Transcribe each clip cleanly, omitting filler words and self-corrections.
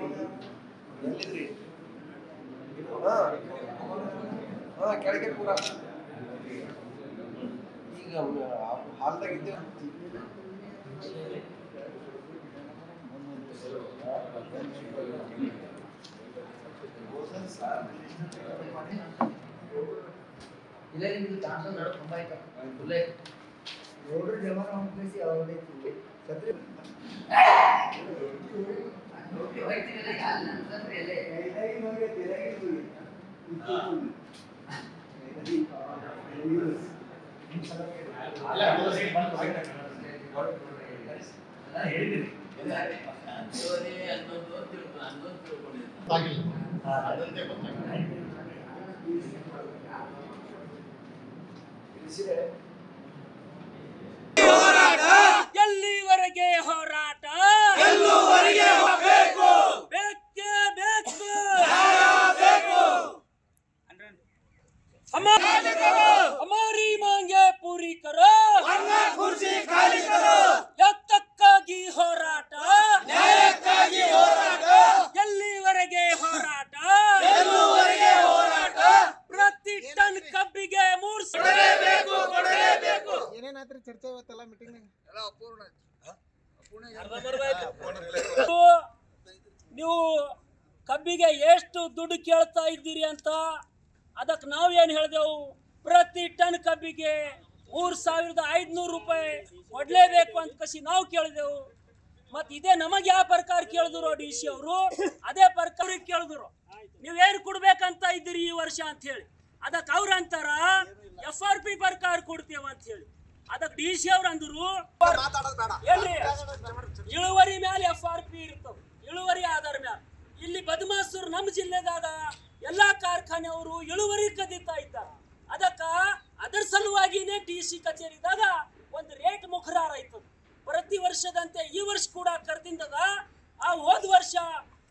ಎಲ್ಲಿದ್ರಿ? ಕೆಳಗೆ ಪೂರ ಈಗ ಹಾಲ್ದಾಗ ಇದ್ದೇವೆ. ಇಲ್ಲ ನಿಮ್ಗೆ ಚಾನ್ಸ್ ನಡು ತುಂಬ ಆಯ್ತು ಫುಲ್ಲೇ ನೋಡ್ರಿ ಜಮಾ ಕಂಪ್ಲೇಸಿ ಅವರೇ ಸತ್ರಿ ಹೋಗ್ತಿರಲ್ಲ ಯಾರು ಅಂತಂದ್ರೆ ಎಲೆ ಕೈಲಾಗಿ ನೋಡಿ ತೆರೆಗೆ ಅಲ್ಲ ಅದು ಸೈಡ್ ಬಂದು ಅಲ್ಲ ಹೇಳಿದಿರಿ ಸೋರಿ ಅನ್ನೋದು ತಿಳ್ಕೊಂಡಿದ್ದೆ ಆಗಿಲ್ಲ ಅದಂತೆ ಗೊತ್ತಾಗಿಲ್ಲ ಎಲ್ಲಿವರೆಗೆ ಹೋರಾಟ ಬೇಕೇ ಬೇಕು हमारी मांगे पूरी करो कुर्सी खाली करो ಯಾತಕ್ಕಾಗಿ ಹೋರಾಟ ಎಲ್ಲಿವರೆಗೆ ಹೋರಾಟ ಪ್ರತಿ ಟನ್ ಕಬ್ಬಿಗೆ 3 ಕೊಡಲೇಬೇಕು ಏನೇನಾದ್ರೂ ಚರ್ಚೆ ಇವತ್ತೆಲ್ಲ ಮೀಟಿಂಗ್ ಎಲ್ಲ ಅಪೂರ್ಣ ನೀವು ಕಬ್ಬಿಗೆ ಎಷ್ಟು ದುಡ್ಡು ಕೇಳ್ತಾ ಇದ್ದೀರಿ ಅಂತ ಅದಕ್ಕೆ ನಾವೇನು ಹೇಳಿದೆವು, ಪ್ರತಿ ಟನ್ ಕಬ್ಬಿಗೆ 3,500 ರೂಪಾಯಿ ಕೊಡಲೇಬೇಕು ಅಂತ ಕಸಿ ನಾವು ಕೇಳಿದೆವು. ಮತ್ತು ಇದೇ ನಮಗೆ ಯಾವ ಪ್ರಕಾರ ಕೇಳಿದ್ರು ಡಿ ಸಿ ಅವರು, ಅದೇ ಪ್ರಕಾರ ಕೇಳಿದ್ರು ನೀವೇನು ಕೊಡ್ಬೇಕಂತ ಇದ್ದೀರಿ ಈ ವರ್ಷ ಅಂತ ಹೇಳಿ. ಅದಕ್ಕೆ ಅವ್ರ ಅಂತಾರ FRP ಪ್ರಕಾರ ಕೊಡ್ತೇವೆ ಅಂತ ಹೇಳಿ. ಅದಕ್ಕೆ ಡಿ ಸಿ ಅವ್ರು ಅಂದ್ರು ಏನ್ರಿ ಇಳುವರಿ ಮೇಲೆ FRP ಇರ್ತವೆ, ಇಳುವರಿ ಆಧಾರ ಮೇಲೆ. ಇಲ್ಲಿ ಬದಮಾಸೂರು ನಮ್ಮ ಜಿಲ್ಲೆದಾಗ ಎಲ್ಲಾ ಕಾರ್ಖಾನೆಯವರು ಇಳುವರಿ ಕದೀತಾ ಇದ್ದಾರೆ. ಅದರ ಸಲುವಾಗಿನೇ ಡಿ ಸಿ ಕಚೇರಿದಾಗ ಒಂದು ರೇಟ್ ಮುಖರಾರ ಆಯ್ತು. ಪ್ರತಿ ವರ್ಷದಂತೆ ಈ ವರ್ಷ ಕೂಡ ಕರೆದಿಂದದ. ಆ ಹೋದ ವರ್ಷ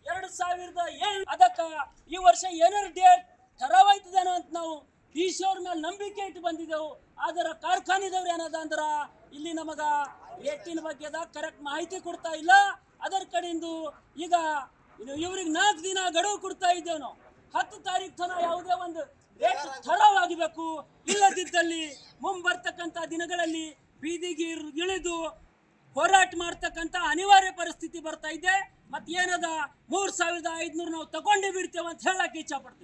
2007 ಅದಕ್ಕೆ ಈ ವರ್ಷ ಏನಾರು ಡೇಟ್ ಠರಾವಾಯ್ತದೇನೋ ಅಂತ ನಾವು ಡಿ ಸಿ ಅವ್ರ ಮೇಲೆ ನಂಬಿಕೆ ಇಟ್ಟು ಬಂದಿದ್ದೆವು. ಅದರ ಕಾರ್ಖಾನೆದವ್ರು ಏನದ ಅಂದ್ರ ಇಲ್ಲಿ ನಮಗ ರೇಟಿನ ಬಗ್ಗೆದ ಕರೆಕ್ಟ್ ಮಾಹಿತಿ ಕೊಡ್ತಾ ಇಲ್ಲ. ಅದರ ಕಡೆಯಿಂದ ಈಗ ಇವ್ರಿಗೆ 4 ದಿನ ಗಡುವು ಕೊಡ್ತಾ ಇದ್ದೇವೆ ನಾವು. 10 ತಾರೀಕು ತನಕ ಯಾವುದೇ ಒಂದು ರೇಟ್ ಠರಾವಾಗಬೇಕು. ಇಲ್ಲದಿದ್ದಲ್ಲಿ ಮುಂಬರ್ತಕ್ಕಂಥ ದಿನಗಳಲ್ಲಿ ಬೀದಿಗೆ ಇಳಿದು ಹೋರಾಟ ಮಾಡ್ತಕ್ಕಂಥ ಅನಿವಾರ್ಯ ಪರಿಸ್ಥಿತಿ ಬರ್ತಾ ಇದೆ. ಮತ್ತೆ ಏನದ 3,500 ನಾವು ತಗೊಂಡೇ ಬಿಡ್ತೇವೆ ಅಂತ ಹೇಳಕ್ಕೆ ಇಚ್ಛೆ ಪಡ್ತೀವಿ.